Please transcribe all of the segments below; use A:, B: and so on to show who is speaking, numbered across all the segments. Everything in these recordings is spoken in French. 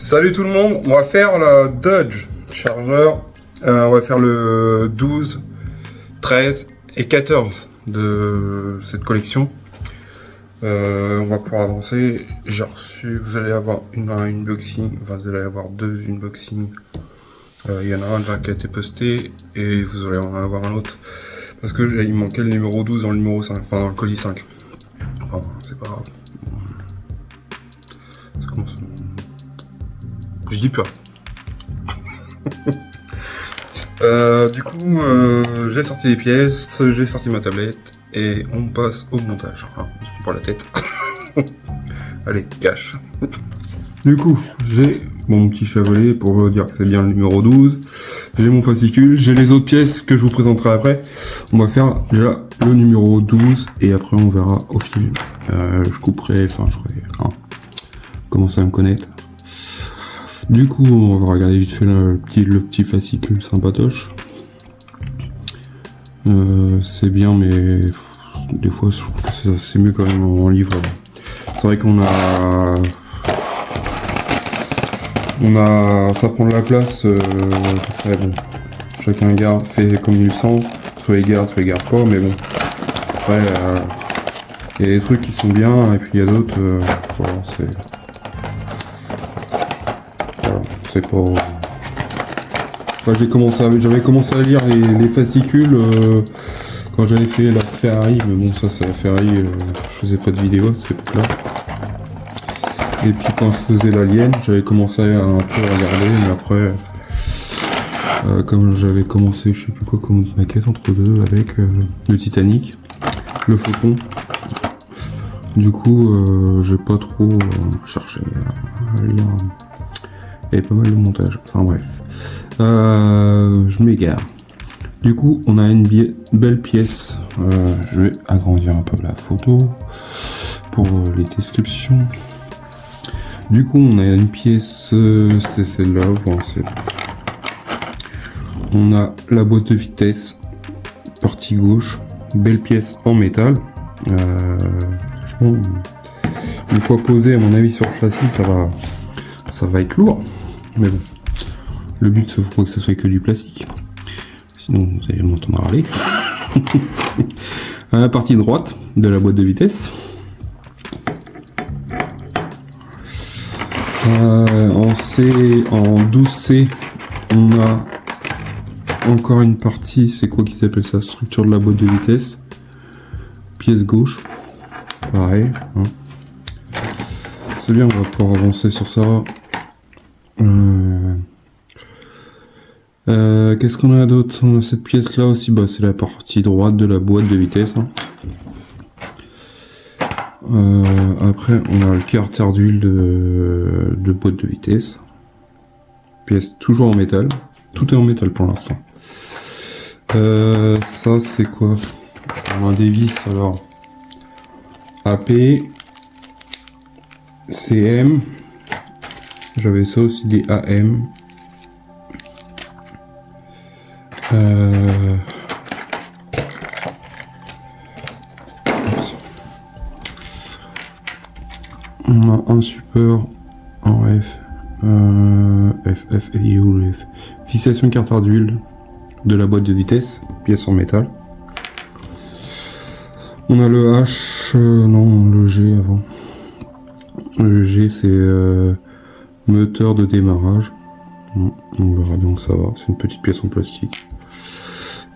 A: Salut tout le monde, on va faire la Dodge chargeur. On va faire le 12, 13 et 14 de cette collection. On va pouvoir avancer. J'ai reçu, vous allez avoir un unboxing, enfin vous allez avoir deux unboxings. Il y en a un déjà qui a été posté et vous allez en avoir un autre. Parce que il manquait le numéro 12 dans le numéro 5, enfin dans le colis 5. Enfin, c'est pas grave. Ça commence. Je dis peur. Du coup, j'ai sorti les pièces, j'ai sorti ma tablette et on passe au montage. Ah, on se prend pas la tête. Allez, cache. Du coup, j'ai mon petit Chevrolet pour dire que c'est bien le numéro 12. J'ai mon fascicule, j'ai les autres pièces que je vous présenterai après. On va faire déjà le numéro 12 et après on verra au fil. Je couperai, enfin je ferai commencer à me connaître. Du coup, on va regarder vite fait le petit fascicule sympatoche. C'est bien, mais des fois, je trouve que c'est mieux quand même en livre. C'est vrai qu'on a... ça prend de la place. Après, bon, chacun garde, fait comme il le sent. Soit il garde pas, mais bon. Après, il y a des trucs qui sont bien, et puis il y a d'autres, voilà, c'est pas... Enfin, j'avais commencé à lire les fascicules quand j'avais fait la Ferrari, mais bon, ça c'est la Ferrari, je faisais pas de vidéo à cette époque-là. Et puis quand je faisais l'Alien, j'avais commencé à un peu regarder, mais après, comme j'avais commencé, je sais plus quoi, comme maquette entre deux, avec le Titanic, le Faucon. Du coup, j'ai pas trop cherché à lire. Il y avait pas mal de montage, enfin bref. Je m'égare. Du coup, on a une belle pièce. Je vais agrandir un peu la photo pour les descriptions. Du coup, on a une pièce, c'est celle-là. Bon, on a la boîte de vitesse, partie gauche, belle pièce en métal. Franchement, une fois posée, à mon avis, sur le châssis, ça va être lourd. Mais bon, le but, c'est pas que ce soit que du plastique. Sinon, vous allez m'entendre râler. À la partie droite de la boîte de vitesse. En 12C, on a encore une partie, c'est quoi qu'ils appellent ça? Structure de la boîte de vitesse. Pièce gauche. Pareil. Hein. C'est bien, on va pouvoir avancer sur ça. Qu'est-ce qu'on a d'autre? On a cette pièce là aussi, c'est la partie droite de la boîte de vitesse. Hein. Après on a le carter d'huile de boîte de vitesse. Pièce toujours en métal. Tout est en métal pour l'instant. Ça c'est quoi? On a des vis alors. AP. CM. J'avais ça aussi des AM. On a un support en F, FF et U, F. Fixation carter d'huile de la boîte de vitesse, pièce en métal. On a le H, non, le G avant. Le G c'est moteur de démarrage. On verra bien que ça va, c'est une petite pièce en plastique.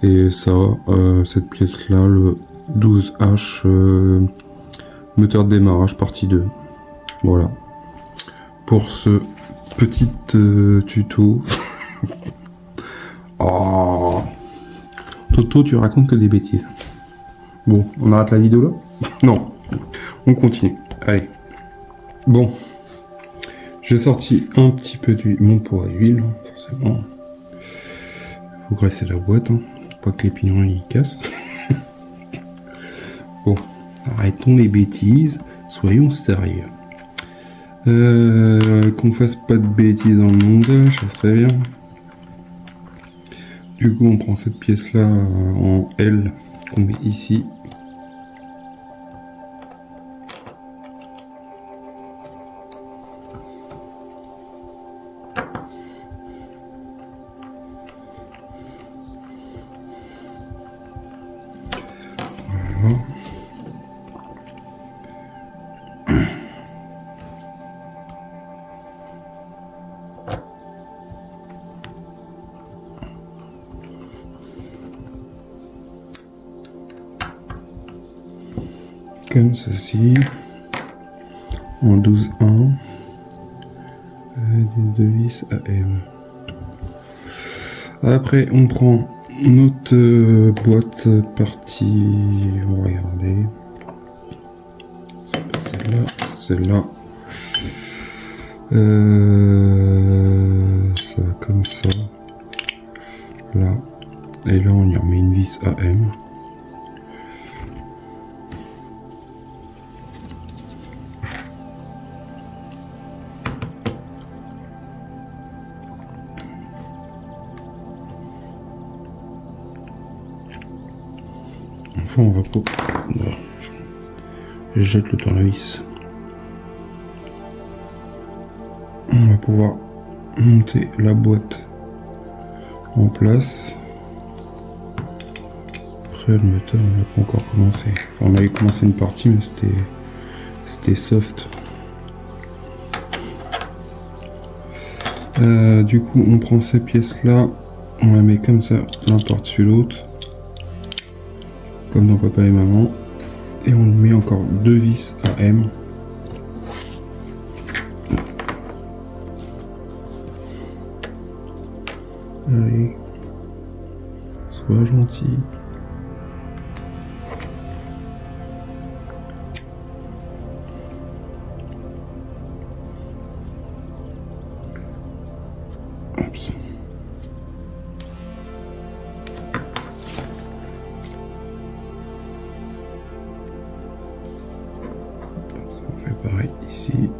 A: Et ça, cette pièce là, le 12H, moteur de démarrage partie 2. Voilà. Pour ce petit tuto. Oh. Toto, tu racontes que des bêtises. Bon, on arrête la vidéo là? Non. On continue. Allez. Bon. J'ai sorti un petit peu mon pot à huile, forcément. Faut graisser la boîte, hein, pour pas que les pignons y cassent. Bon, arrêtons les bêtises, soyons sérieux. Qu'on fasse pas de bêtises dans le montage, ça serait bien. Du coup, on prend cette pièce là en L qu'on met ici. comme ceci, en 12-1, de vis AM. Après, on prend notre boîte partie, on va regarder, c'est pas celle-là, c'est celle-là. Ça va comme ça, là, et là on y remet une vis AM. Enfin, on va pas. Je jette le tournevis. On va pouvoir monter la boîte en place. Après, le moteur, on n'a pas encore commencé. Enfin, on avait commencé une partie, mais c'était soft. Du coup, on prend ces pièces-là, on la met comme ça, l'un par-dessus l'autre. Comme dans Papa et Maman, et on met encore 2 vis AM. Allez, sois gentil. Oups. Pareil ici.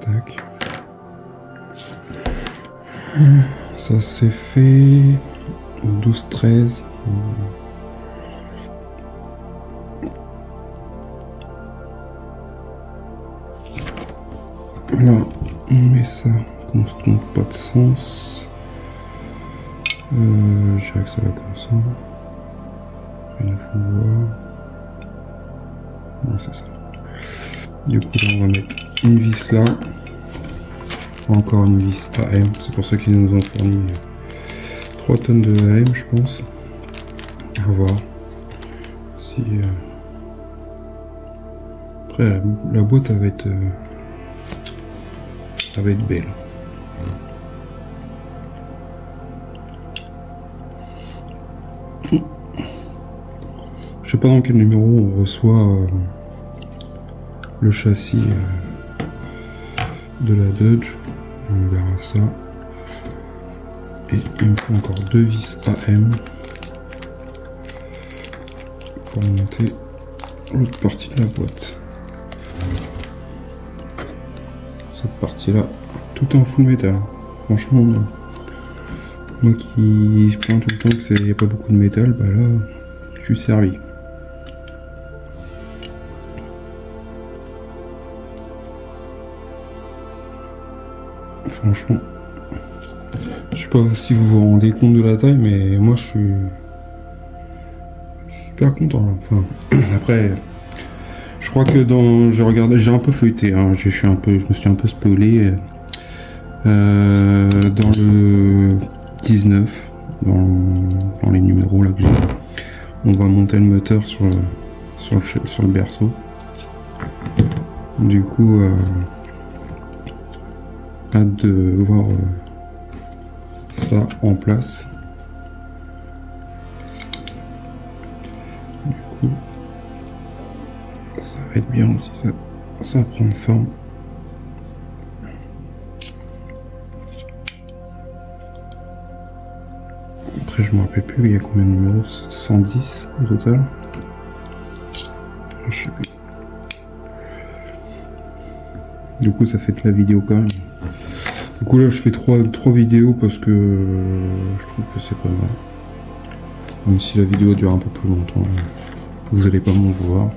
A: Tac. Ça c'est fait. 12-13. Là, on met ça, qu'on se trompe pas de sens. Je dirais que ça va comme ça. Il faut voir. Non, c'est ça. Du coup, là, on va mettre une vis là. Encore une vis AM. C'est pour ça qu'ils nous ont fourni 3 tonnes de AM, je pense. À voir. Si. Après, la boîte, elle va être. Ça va être belle. Je sais pas dans quel numéro on reçoit le châssis de la Dodge. On verra ça. Et il me faut encore 2 vis AM pour monter l'autre partie de la boîte. Cette partie là, tout en full métal. Franchement, moi qui se plains tout le temps que n'y a pas beaucoup de métal, bah là, je suis servi. Franchement, je sais pas si vous vous rendez compte de la taille, mais moi je suis super content là. Enfin, après. Je crois que j'ai un peu feuilleté, hein, je me suis un peu spoilé dans le 19, dans les numéros là que j'ai. On va monter le moteur sur le berceau. Du coup, hâte de voir ça en place. Du coup, ça va être bien aussi, ça va prendre forme. Après, je me rappelle plus, il y a combien de numéros? 110 au total? Je sais plus. Du coup, ça fait de la vidéo quand même. Du coup, là, je fais 3 vidéos parce que je trouve que c'est pas mal. Même si la vidéo dure un peu plus longtemps, vous allez pas m'en voir.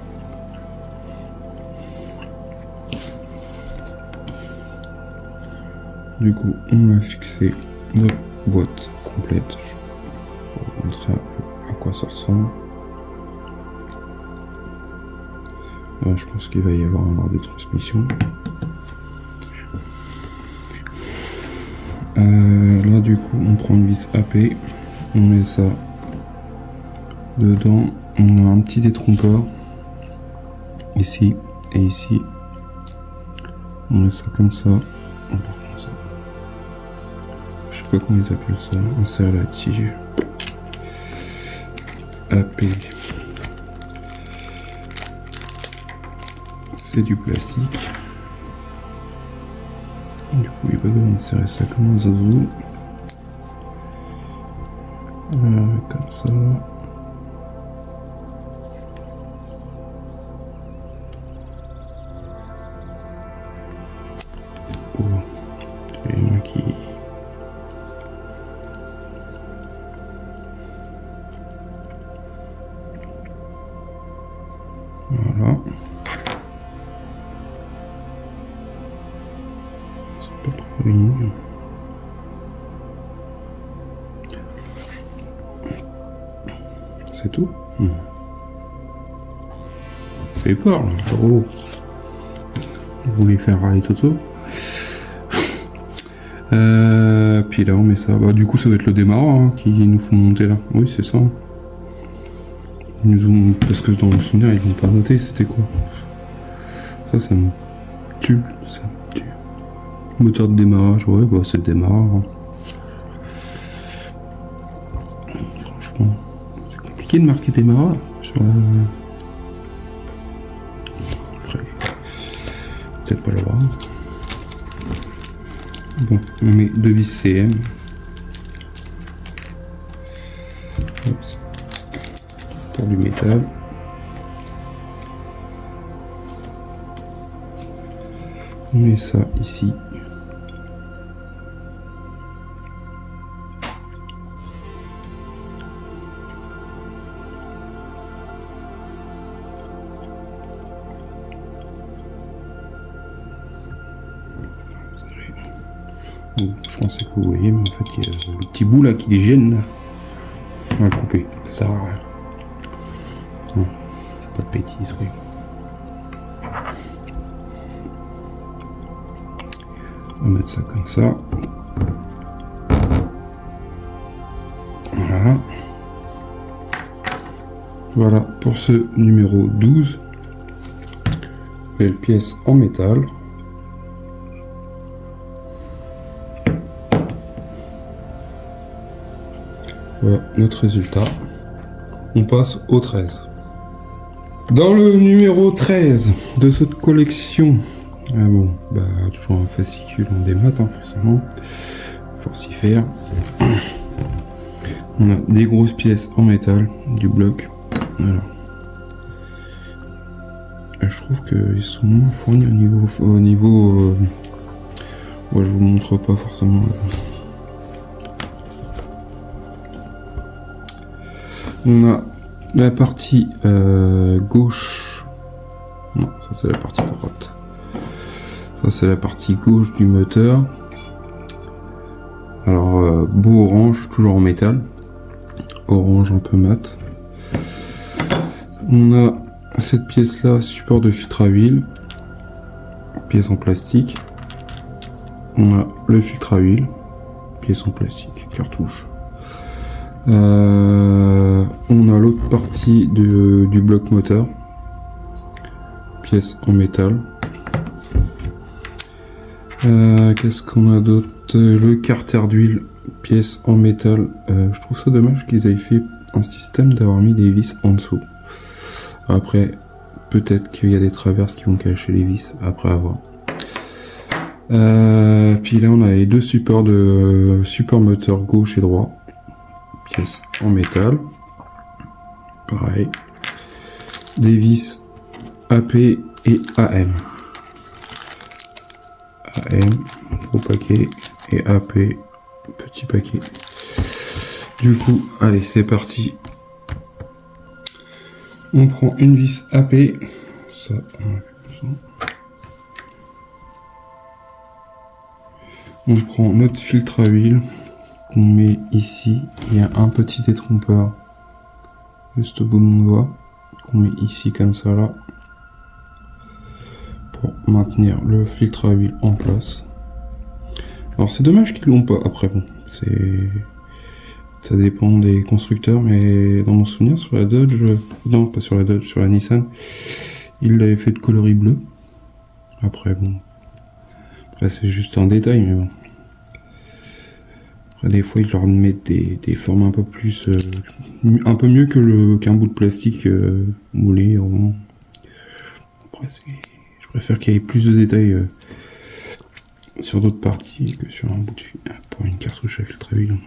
A: Du coup, on va fixer notre boîte complète pour vous montrer un peu à quoi ça ressemble. Là, je pense qu'il va y avoir un arbre de transmission. Là, du coup, on prend une vis AP, on met ça dedans. On a un petit détrompeur ici et ici. On met ça comme ça. On part comme ça. Je sais pas comment ils appellent ça. On serre la tige. AP. C'est du plastique. Du coup, il va besoin de serrer ça comme un zouzou. Comme ça. Oh, il y en a qui... Voilà. C'est pas trop ligné. C'est tout. C'est peur là. Oh. Vous voulez faire râler Toto. Puis là on met ça. Bah, du coup ça va être le démarreur hein, qui nous font monter là. Oui c'est ça. Ils nous ont... Parce que dans le souvenir ils vont pas noter c'était quoi. Ça me tue. Ça me tue. Moteur de démarrage, ouais bah c'est le démarreur. Hein. Franchement, c'est compliqué de marquer démarreur sur la... Après, peut-être pas l'avoir. Bon, on met 2 vis CM. Oups. Pour du métal. On met ça ici. Je pensais que vous voyez, mais en fait il y a le petit bout là qui les gêne là. On va le couper, ça sert à rien. Non, pas de bêtises, oui. On va mettre ça comme ça. Voilà. Voilà pour ce numéro 12. Belle pièce en métal. Voilà notre résultat. On passe au 13. Dans le numéro 13 de cette collection, ah bon, bah toujours un fascicule en démat, hein, forcément. Faut s'y faire. On a des grosses pièces en métal, du bloc. Voilà. Et je trouve qu'ils sont moins fournis au niveau ouais, je vous montre pas forcément. On a la partie gauche. Non, ça c'est la partie droite. Ça c'est la partie gauche du moteur. Alors beau orange, toujours en métal. Orange un peu mat. On a cette pièce là, support de filtre à huile. Pièce en plastique. On a le filtre à huile. Pièce en plastique, cartouche. On a l'autre partie du bloc moteur, pièce en métal. Qu'est-ce qu'on a d'autre? Le carter d'huile, pièce en métal. Je trouve ça dommage qu'ils aient fait un système d'avoir mis des vis en dessous. Après, peut-être qu'il y a des traverses qui vont cacher les vis, après avoir. Puis là on a les deux supports de support moteur gauche et droit. Pièce en métal, pareil, des vis AP et AM, gros paquet, et AP, petit paquet. Du coup, allez, c'est parti. On prend une vis AP, ça, on prend notre filtre à huile, qu'on met ici. Il y a un petit détrompeur juste au bout de mon doigt qu'on met ici comme ça là. pour maintenir le filtre à huile en place. Alors c'est dommage qu'ils l'ont pas. Après bon, ça dépend des constructeurs, mais dans mon souvenir sur la Dodge, non pas sur la Dodge, sur la Nissan, ils l'avaient fait de coloris bleu. Après bon, après c'est juste un détail, mais bon. Après des fois ils leur mettent des formes un peu plus, un peu mieux qu'un bout de plastique moulé. Après je préfère qu'il y ait plus de détails sur d'autres parties que sur un bout de fil pour une cartouche à filtre à huile.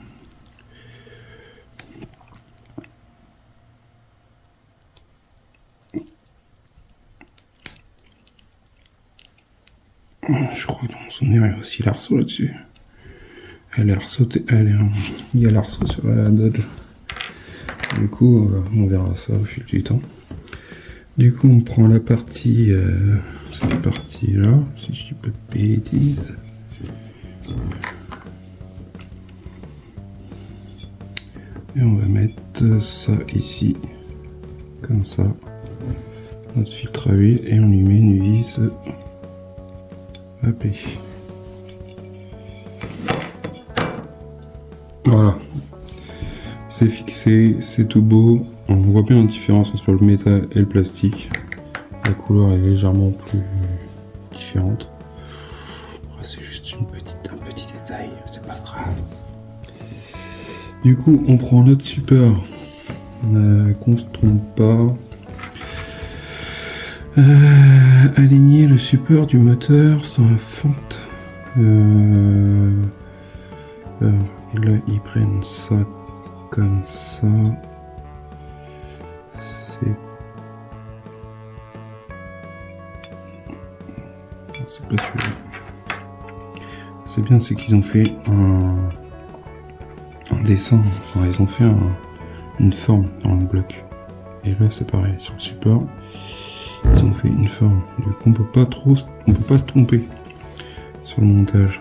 A: Je crois que dans mon souvenir, il y a aussi l'arceau là-dessus. Il y a l'arceau sur la Dodge. Du coup, on verra ça au fil du temps. Du coup, on prend la partie, cette partie-là, si je dis pas de bêtises. Et on va mettre ça ici, comme ça, notre filtre à huile, et on lui met une vis. Hop. Voilà, c'est fixé, c'est tout beau. On voit bien la différence entre le métal et le plastique. La couleur est légèrement plus différente. C'est juste un petit détail, c'est pas grave. Du coup, on prend notre support, qu'on se trompe pas. Aligner le support du moteur sur la fente. Et là, ils prennent ça comme ça. C'est pas celui-là. C'est bien, c'est qu'ils ont fait un dessin. Enfin, ils ont fait une forme dans le bloc. Et là, c'est pareil sur le support. Ils ont fait une forme. Du coup, on peut pas se tromper sur le montage.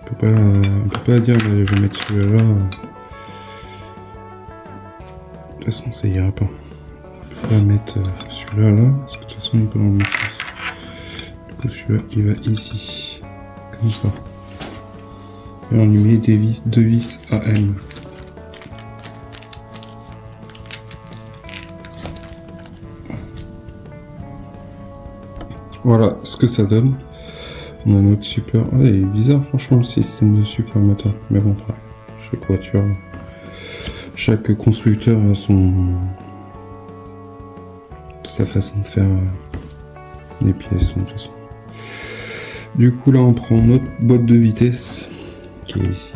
A: On peut pas dire bah, je vais mettre celui-là. De toute façon, ça ira pas. On peut pas mettre celui-là là, parce que de toute façon, il est pas dans le même sens. Du coup, celui-là, il va ici, comme ça. Et on lui met deux vis AM. Voilà ce que ça donne. On a notre super. Ah, il est bizarre, franchement, le système de super moteur. Mais bon, après, chaque voiture, chaque constructeur a sa façon de faire les pièces, de toute façon. Du coup, là, on prend notre boîte de vitesse qui est ici.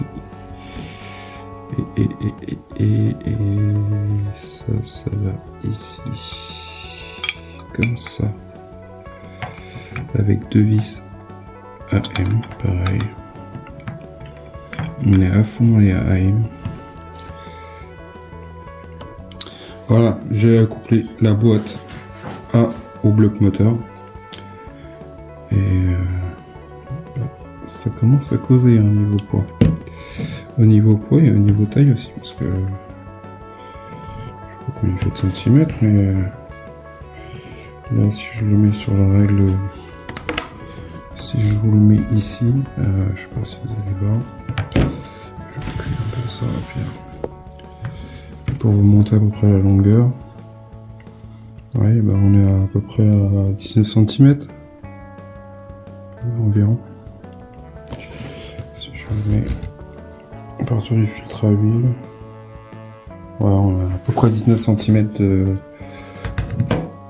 A: Et ça va ici. Comme ça. Avec deux vis AM, pareil. On est à fond dans les AM. Voilà, j'ai accouplé la boîte au bloc moteur. Et ça commence à causer un niveau poids. Au niveau poids et au niveau taille aussi, parce que je sais pas combien il fait de centimètres, mais là si je le mets sur la règle, si je vous le mets ici, je sais pas si vous allez voir, je recule un peu ça, puis pour vous montrer à peu près la longueur. Ouais, bah on est à peu près à 19 cm environ. Si je le mets à partir du filtre à huile, voilà, on a à peu près 19 cm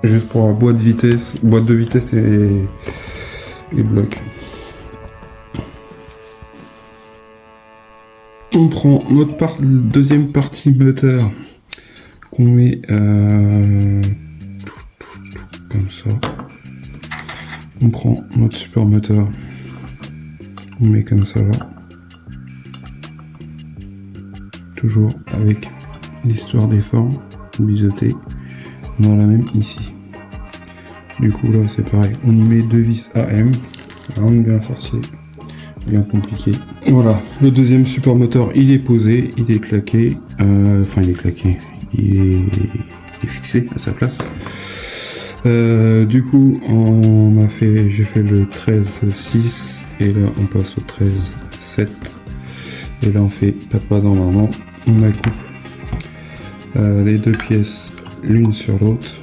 A: juste pour la boîte de vitesse et bloc. On prend notre deuxième partie moteur qu'on met comme ça. On prend notre support moteur, on met comme ça là. Toujours avec l'histoire des formes biseautées. On a la même ici. Du coup là c'est pareil, on y met deux vis AM, rien de bien sorcier, bien compliqué. Voilà, le deuxième support moteur il est posé, il est claqué, il est fixé à sa place. Du coup, j'ai fait le 13-6 et là on passe au 13-7 et là on fait papa dans maman. On accouple les deux pièces l'une sur l'autre,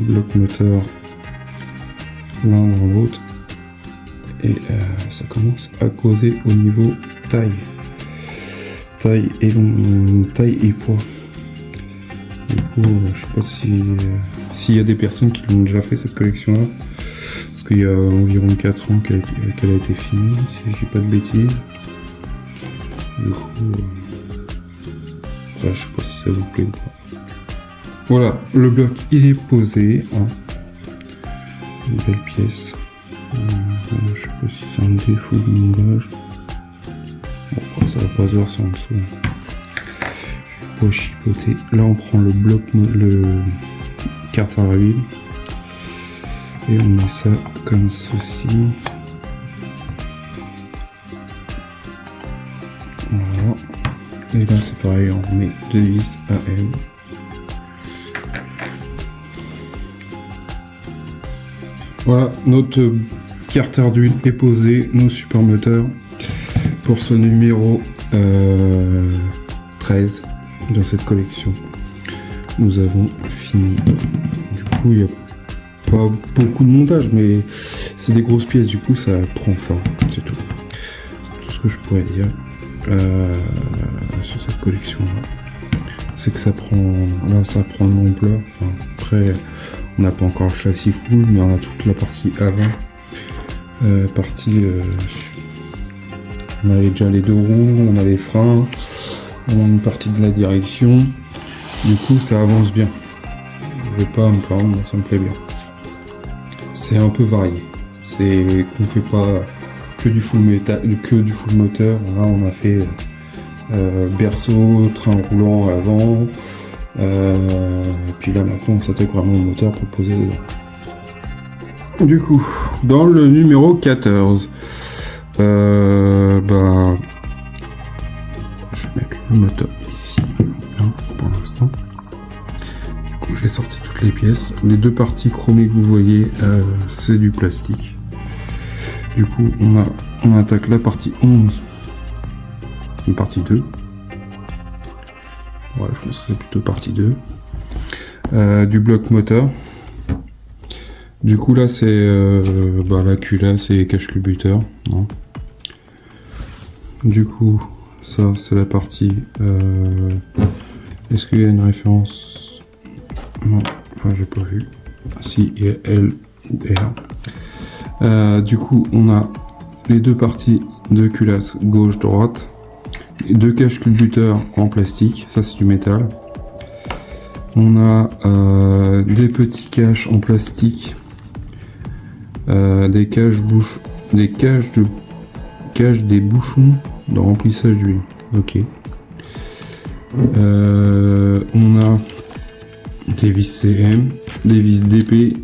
A: bloc moteur l'un dans l'autre et ça commence à causer au niveau taille et poids. Du coup, je sais pas s'il y a des personnes qui l'ont déjà fait cette collection là, parce qu'il y a environ 4 ans qu'elle a été finie, si je dis pas de bêtises. Du coup, je sais pas si ça vous plaît ou pas. Voilà, le bloc il est posé, hein. Une belle pièce. Je sais pas si c'est un défaut de moulage. Bon, ça va pas se voir, c'est en dessous. Pour chipoter. Là on prend le carte à huile et on met ça comme ceci. Voilà. Et là c'est pareil, on met 2 vis à elle. Voilà, notre carter d'huile est posé, nos supermoteurs pour ce numéro 13 dans cette collection. Nous avons fini. Du coup, il n'y a pas beaucoup de montage, mais c'est des grosses pièces, du coup, ça prend forme, c'est tout. C'est tout ce que je pourrais dire sur cette collection-là. C'est que ça prend de l'ampleur. Enfin, après, on n'a pas encore le châssis full, mais on a toute la partie avant. On a déjà les deux roues, on a les freins, on a une partie de la direction. Du coup, ça avance bien. Je vais pas me plaindre, ça me plaît bien. C'est un peu varié. C'est qu'on fait pas que du full moteur. Là, on a fait berceau, train roulant à l'avant. Puis là, maintenant, on s'attaque vraiment au moteur pour le poser dedans. Du coup, dans le numéro 14, je vais mettre le moteur ici, hein, pour l'instant. Du coup, j'ai sorti toutes les pièces. Les deux parties chromées que vous voyez, c'est du plastique. Du coup, on attaque la partie 11, une partie 2. Ouais, je pense que c'est plutôt partie 2. Du bloc moteur. Du coup là c'est la culasse et les cache-culbuteurs. Du coup ça c'est la partie. Est-ce qu'il y a une référence? Non, enfin j'ai pas vu. Si, il y a L ou R. Du coup on a les deux parties de culasse gauche-droite. Les deux cache-culbuteurs en plastique, ça c'est du métal. On a des petits caches en plastique. Des cages des bouchons de remplissage d'huile. Ok. On a des vis CM, des vis DP.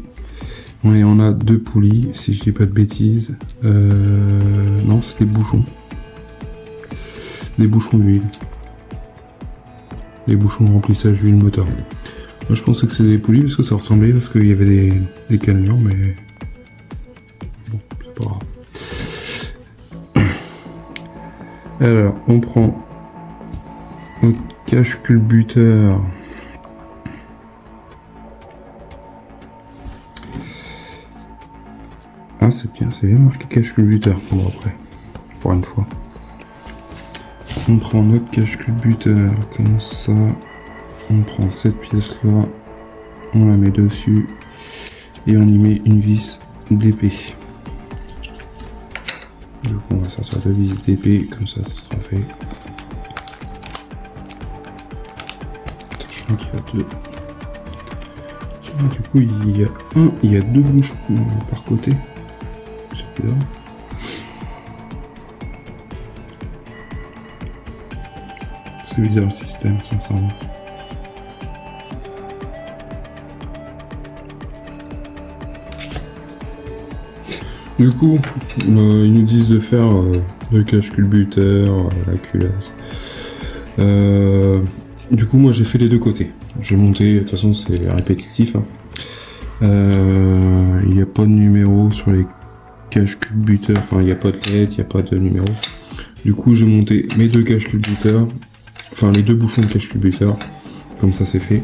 A: Et on a deux poulies, si je dis pas de bêtises. Non, c'est des bouchons. Des bouchons d'huile. Des bouchons de remplissage d'huile moteur. Moi je pensais que c'était des poulies parce que ça ressemblait, parce qu'il y avait des camions, mais bon, c'est pas grave. Alors, on prend notre cache-culbuteur. Ah, c'est bien marqué cache-culbuteur. Bon, après, pour une fois. On prend notre cache-culbuteur comme ça. On prend cette pièce là, on la met dessus et on y met une vis d'épée. Donc on va sortir deux vis d'épée, comme ça sera fait. Sachant qu'il y a deux. Du coup il y a deux bouchons par côté. C'est bizarre. C'est bizarre le système, sincèrement. Du coup, ils nous disent de faire le cache-culbuteur, la culasse. Du coup, moi j'ai fait les deux côtés. J'ai monté, de toute façon c'est répétitif. Hein. Il n'y a pas de numéro sur les caches culbuteurs, enfin il n'y a pas de lettres, il n'y a pas de numéro. Du coup j'ai monté mes deux caches culbuteurs, enfin les deux bouchons de cache culbuteur, comme ça c'est fait.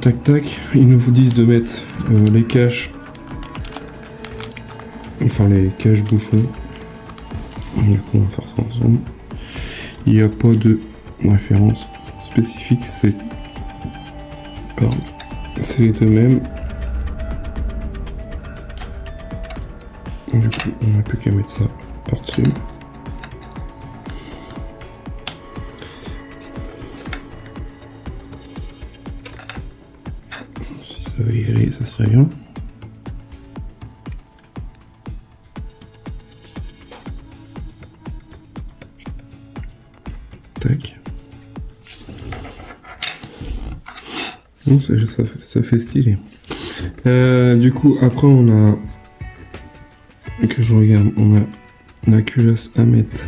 A: Tac tac, ils nous disent de mettre les caches, enfin les caches bouchons. Du coup on va faire ça ensemble. Il n'y a pas de référence spécifique, c'est les deux mêmes. Du coup on n'a plus qu'à mettre ça par dessus. Si ça veut y aller, ça serait bien. Tac. Non, ça fait stylé. Du coup, après on a... Que je regarde, on a la culasse à mettre.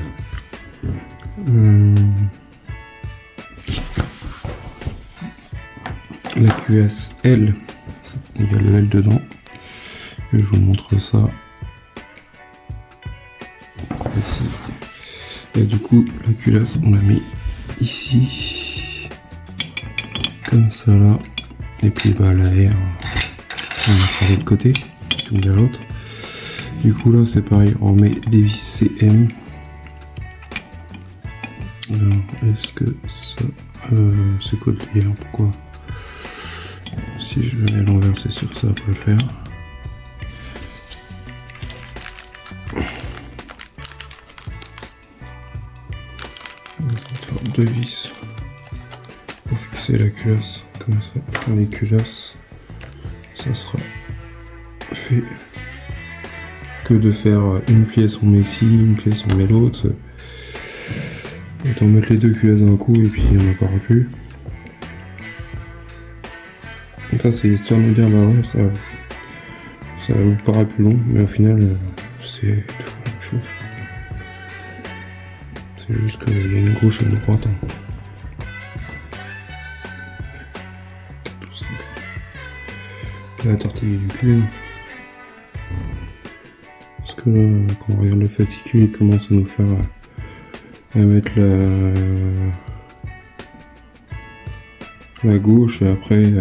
A: La culasse L. Il y a le L dedans. Et je vous montre ça. Ici. Et du coup, la culasse, on la met ici. Comme ça là. Et puis bah l'air, on va faire de l'autre côté, comme de l'autre. Du coup là c'est pareil, on met les vis CM. Alors est-ce que ça... c'est quoi le délire? Pourquoi? Si je le mets à l'envers, c'est sûr que ça va pas le faire. On va faire deux vis pour fixer la culasse, comme ça. Dans les culasses, ça sera fait. Que de faire une pièce on met ci, une pièce on met l'autre. Autant mettre les deux culasses d'un coup et puis on n'en parle plus. Et ça c'est histoire de nous dire bah ouais ça vous paraît plus long, mais au final c'est deux fois la même chose. C'est juste qu'il y a une gauche et une droite. Tout simple. La tortille du cul. Parce que là, quand on regarde le fascicule, il commence à nous faire à mettre la gauche, et après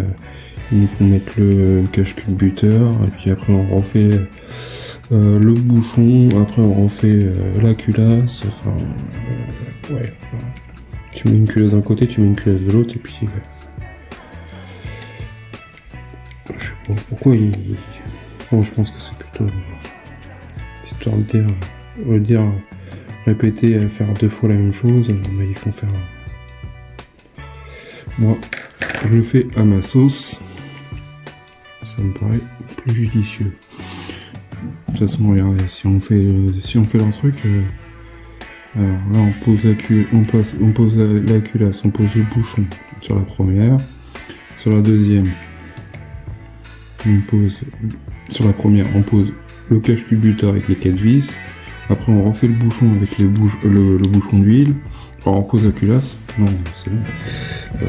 A: il nous faut mettre le cache culbuteur, et puis après on refait le bouchon, après on refait la culasse, enfin ouais, enfin, tu mets une culasse d'un côté, tu mets une culasse de l'autre, et puis je sais pas pourquoi bon, je pense que c'est plutôt histoire de dire répéter, faire deux fois la même chose, mais ils font faire. Moi, je le fais à ma sauce. Ça me paraît plus judicieux. De toute façon, regardez, si on fait leur truc, alors là on pose on pose la culasse, on pose le bouchon sur la première, sur la deuxième, on pose sur la première, on pose le cache culbuteur avec les 4 vis. Après on refait le bouchon avec le bouchon d'huile. On pose la culasse. Non, c'est bon.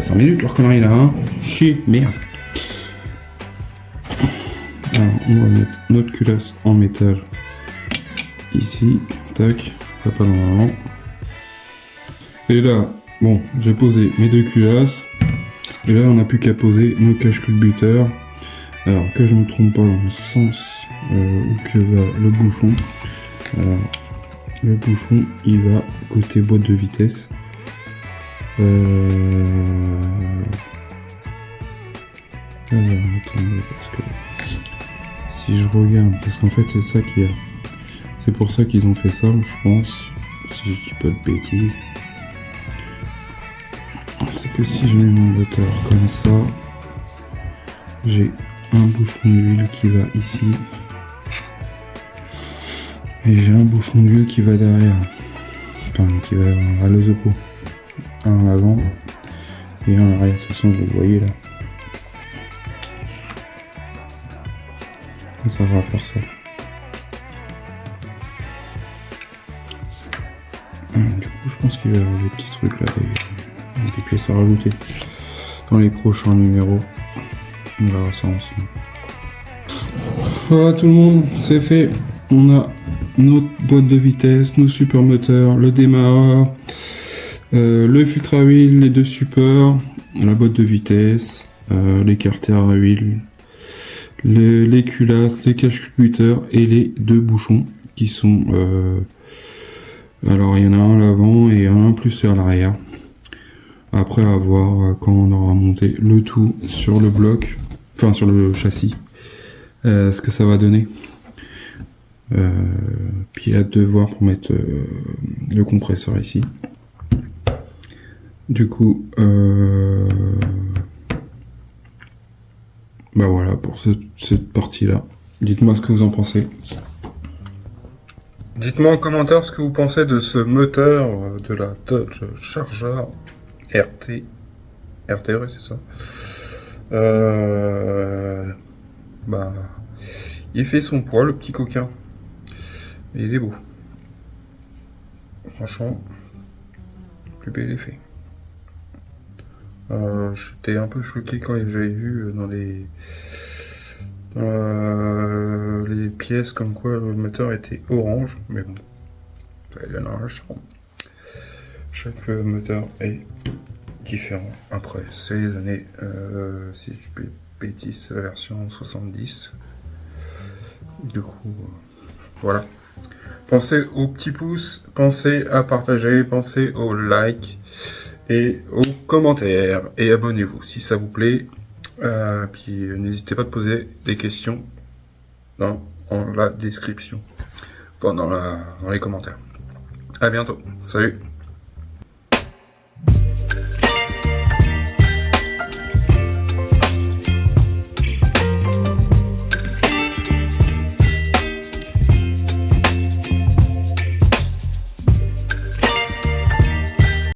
A: 5 minutes leur connerie là, hein. Chier, merde. Alors on va mettre notre culasse en métal. Ici, tac, pas normalement. Et là, bon, j'ai posé mes deux culasses. Et là on n'a plus qu'à poser nos cache culbuteurs. Alors que je ne me trompe pas dans le sens où que va le bouchon. Alors, le bouchon il va côté boîte de vitesse. Alors attendez, parce que si je regarde, parce qu'en fait c'est ça qui a, c'est pour ça qu'ils ont fait ça, je pense, si je dis pas de bêtises. C'est que si je mets mon moteur comme ça, j'ai un bouchon d'huile qui va ici et j'ai un bouchon d'huile qui va derrière, enfin qui va à l'osoppo, un en avant et un en arrière. De toute façon vous voyez là, et ça va faire ça. Du coup je pense qu'il y a des petits trucs là, des pièces à rajouter dans les prochains numéros. On verra ça ensemble. Voilà tout le monde, c'est fait. On a notre boîte de vitesse, nos super moteurs, le démarreur, le filtre à huile, les deux supports, la boîte de vitesse, l'écarteur à huile, les culasses, les cache-culbuteurs et les deux bouchons qui sont... alors il y en a un à l'avant et un plus à l'arrière. Après à voir quand on aura monté le tout sur le bloc, enfin sur le châssis, ce que ça va donner. Puis hâte de voir pour mettre le compresseur ici. Du coup, bah voilà pour cette partie-là. Dites-moi ce que vous en pensez. Dites-moi en commentaire ce que vous pensez de ce moteur de la Dodge Charger RT. RT, ouais, c'est ça. Bah, il fait son poids, le petit coquin. Et il est beau. Franchement, plus bel effet. J'étais un peu choqué quand j'avais vu dans les pièces comme quoi le moteur était orange, mais bon, il y en a un champ. Chaque moteur est différent. Après, c'est les années, si je peux bêtise, la version 70. Du coup, voilà. Pensez au petit pouce, pensez à partager, pensez au like et aux commentaires. Et abonnez-vous si ça vous plaît. Puis n'hésitez pas à poser des questions dans la description, enfin dans les commentaires. À bientôt. Salut.